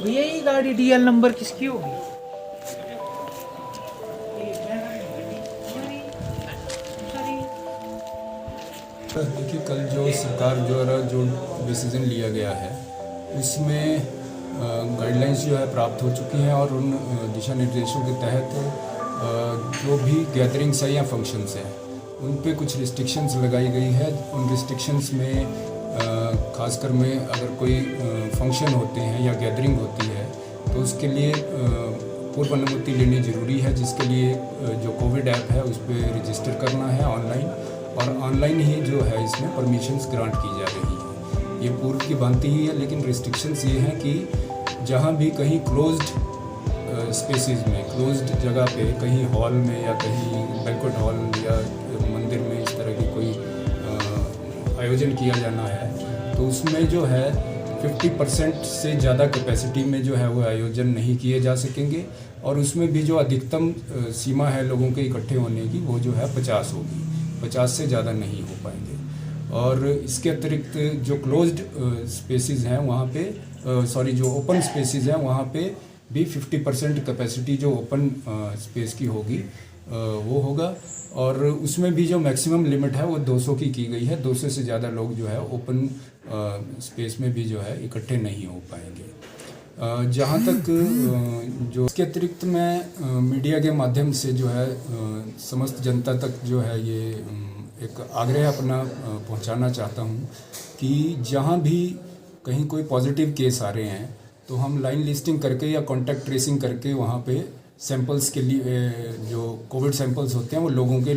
भैया ये गाड़ी डीएल नंबर किसकी होगी? देखिए, कल जो सरकार द्वारा जो डिसीज़न लिया गया है उसमें गाइडलाइंस जो है प्राप्त हो चुकी हैं और उन दिशा निर्देशों के तहत जो भी गैदरिंग्स है या फंक्शंस हैं उन पे कुछ रिस्ट्रिक्शंस लगाई गई है। उन रिस्ट्रिक्शंस में खासकर में अगर कोई फंक्शन होते हैं या गैदरिंग होती है तो उसके लिए पूर्व अनुमति लेनी ज़रूरी है, जिसके लिए जो कोविड ऐप है उस पर रजिस्टर करना है ऑनलाइन, और ऑनलाइन ही जो है इसमें परमिशंस ग्रांट की जा रही है। ये पूर्व की भांति ही है, लेकिन रिस्ट्रिक्शंस ये हैं कि जहाँ भी कहीं क्लोज्ड स्पेसेस में, क्लोज्ड जगह पे, कहीं हॉल में या कहीं बैंक्वेट हॉल या मंदिर में इस तरह की कोई आयोजन किया जाना है तो उसमें जो है 50% से ज़्यादा कैपेसिटी में जो है वो आयोजन नहीं किए जा सकेंगे, और उसमें भी जो अधिकतम सीमा है लोगों के इकट्ठे होने की वो जो है 50 होगी, 50 से ज़्यादा नहीं हो पाएंगे। और इसके अतिरिक्त जो क्लोज्ड स्पेसेस हैं वहाँ पे जो ओपन स्पेसेस हैं वहाँ पे भी 50% कैपेसिटी जो ओपन स्पेस की होगी वो होगा, और उसमें भी जो मैक्सिमम लिमिट है वो 200 की गई है। 200 से ज़्यादा लोग जो है ओपन स्पेस में भी जो है इकट्ठे नहीं हो पाएंगे। जहाँ तक जो इसके अतिरिक्त मैं मीडिया के माध्यम से जो है समस्त जनता तक जो है ये एक आग्रह अपना पहुँचाना चाहता हूँ कि जहाँ भी कहीं कोई पॉजिटिव केस आ रहे हैं तो हम लाइन लिस्टिंग करके या कॉन्टैक्ट ट्रेसिंग करके वहाँ पे सैंपल्स के लिए जो कोविड सैंपल्स होते हैं वो लोगों के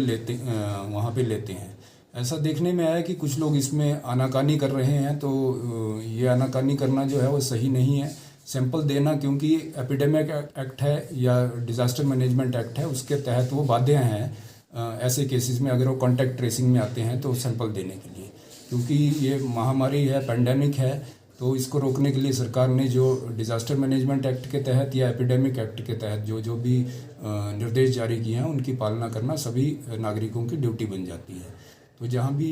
वहाँ पे लेते हैं। ऐसा देखने में आया कि कुछ लोग इसमें आनाकानी कर रहे हैं, तो ये आनाकानी करना जो है वो सही नहीं है। सैंपल देना, क्योंकि एपिडेमिक एक्ट है या डिज़ास्टर मैनेजमेंट एक्ट है, उसके तहत वो बाध्य हैं ऐसे केसेस में अगर वो कॉन्टैक्ट ट्रेसिंग में आते हैं तो सैंपल देने के लिए, क्योंकि ये महामारी है, पैंडेमिक है। तो इसको रोकने के लिए सरकार ने जो डिज़ास्टर मैनेजमेंट एक्ट के तहत या एपिडेमिक एक्ट के तहत जो भी निर्देश जारी किए हैं उनकी पालना करना सभी नागरिकों की ड्यूटी बन जाती है। तो जहाँ भी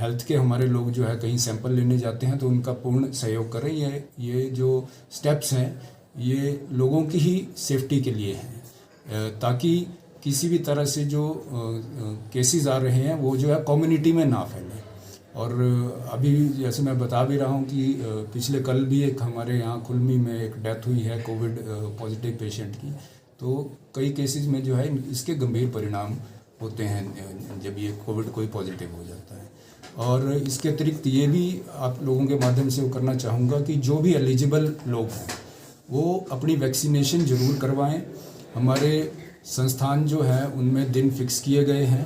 हेल्थ के हमारे लोग जो है कहीं सैंपल लेने जाते हैं तो उनका पूर्ण सहयोग करें। ये जो स्टेप्स हैं ये लोगों की ही सेफ्टी के लिए हैं, ताकि किसी भी तरह से जो केसेस आ रहे हैं वो जो है कम्युनिटी में ना फैले। और अभी जैसे मैं बता भी रहा हूँ कि पिछले कल भी एक हमारे यहाँ कुल्मी में एक डेथ हुई है कोविड पॉजिटिव पेशेंट की। तो कई केसेस में जो है इसके गंभीर परिणाम होते हैं जब ये कोविड कोई पॉजिटिव हो जाता है। और इसके अतिरिक्त ये भी आप लोगों के माध्यम से वो करना चाहूँगा कि जो भी एलिजिबल लोग हैं वो अपनी वैक्सीनेशन ज़रूर करवाएं। हमारे संस्थान जो है उनमें दिन फिक्स किए गए हैं,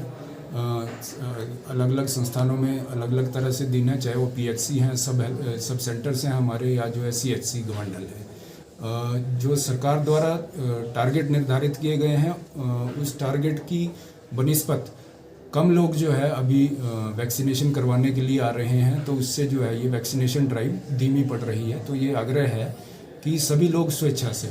अलग अलग संस्थानों में अलग अलग तरह से दिन है, चाहे वो पीएचसी हैं, सब सेंटर्स हैं हमारे, या जो है सीएचसी गवर्नल है। जो सरकार द्वारा टारगेट निर्धारित किए गए हैं उस टारगेट की बनिस्बत कम लोग जो है अभी वैक्सीनेशन करवाने के लिए आ रहे हैं, तो उससे जो है ये वैक्सीनेशन ड्राइव धीमी पड़ रही है। तो ये आग्रह है कि सभी लोग स्वेच्छा से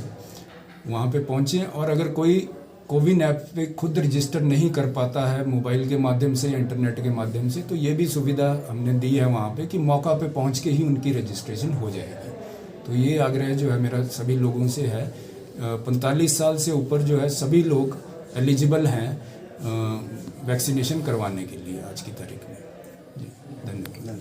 वहाँ पे पहुँचें, और अगर कोई कोविन ऐप पे खुद रजिस्टर नहीं कर पाता है मोबाइल के माध्यम से या इंटरनेट के माध्यम से, तो ये भी सुविधा हमने दी है वहाँ पे कि मौका पे पहुँच के ही उनकी रजिस्ट्रेशन हो जाएगी। तो ये आग्रह जो है मेरा सभी लोगों से है। 45 साल से ऊपर जो है सभी लोग एलिजिबल हैं वैक्सीनेशन करवाने के लिए आज की तारीख में। जी, धन्यवाद।